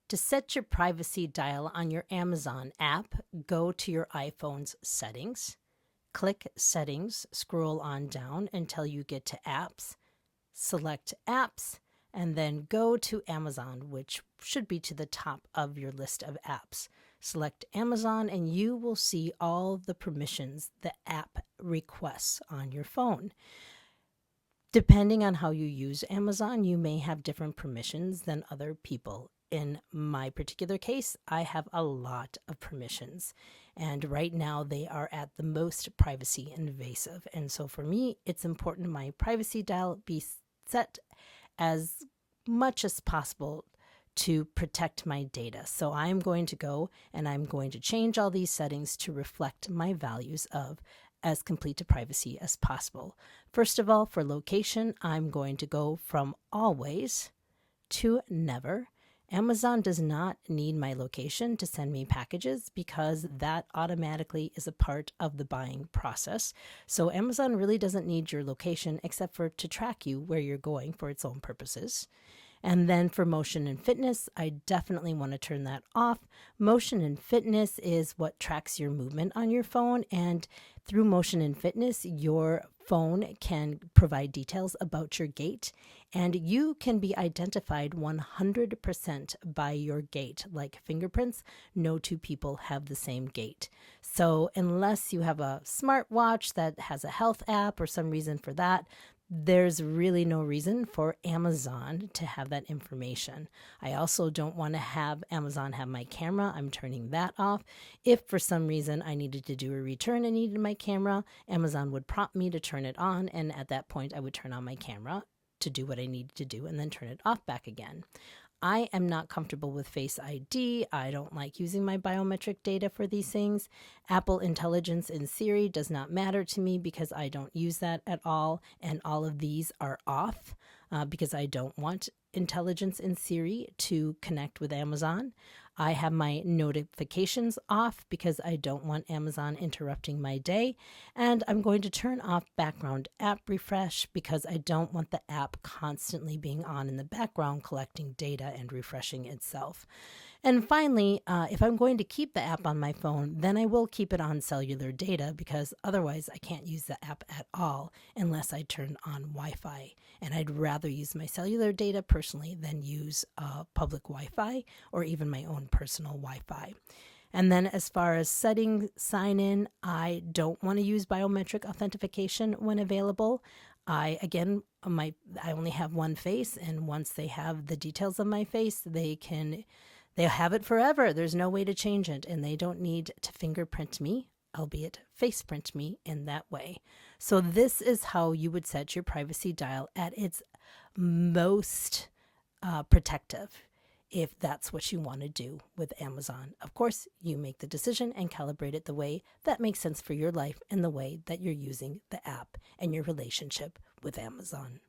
To set your privacy dial on your Amazon app, go to your iPhone's settings, click Settings, scroll on down until you get to Apps, select Apps, and then go to Amazon, which should be to the top of your list of apps. Select Amazon and you will see all the permissions the app requests on your phone. Depending on how you use Amazon, you may have different permissions than other people. In my particular case, I have a lot of permissions, and right now they are at the most privacy invasive. And so for me, it's important my privacy dial be set as much as possible to protect my data. So I'm going to go and I'm going to change all these settings to reflect my values of as complete to privacy as possible. First of all, for location, I'm going to go from always to never. Amazon does not need my location to send me packages because that automatically is a part of the buying process. So Amazon really doesn't need your location except for to track you where you're going for its own purposes. And then for motion and fitness, I definitely want to turn that off. Motion and fitness is what tracks your movement on your phone. And through motion and fitness, your phone can provide details about your gait. And you can be identified 100% by your gait. Like fingerprints, no two people have the same gait. So unless you have a smartwatch that has a health app or some reason for that, there's really no reason for Amazon to have that information. I also don't want to have Amazon have my camera. I'm turning that off. If for some reason I needed to do a return and needed my camera, Amazon would prompt me to turn it on. And at that point, I would turn on my camera to do what I needed to do and then turn it off back again. I am not comfortable with Face ID. I don't like using my biometric data for these things. Apple Intelligence and Siri does not matter to me because I don't use that at all. And all of these are off because I don't want Intelligence and Siri to connect with Amazon. I have my notifications off because I don't want Amazon interrupting my day. And I'm going to turn off background app refresh because I don't want the app constantly being on in the background collecting data and refreshing itself. And finally, if I'm going to keep the app on my phone, then I will keep it on cellular data because otherwise I can't use the app at all unless I turn on Wi-Fi. And I'd rather use my cellular data personally than use public Wi-Fi or even my own personal Wi-Fi. And then as far as setting sign in, I don't want to use biometric authentication when available. I only have one face, and once they have the details of my face, they'll have it forever. There's no way to change it, and they don't need to fingerprint me, albeit faceprint me in that way. So this is how you would set your privacy dial at its most protective, if that's what you want to do with Amazon. Of course, you make the decision and calibrate it the way that makes sense for your life and the way that you're using the app and your relationship with Amazon.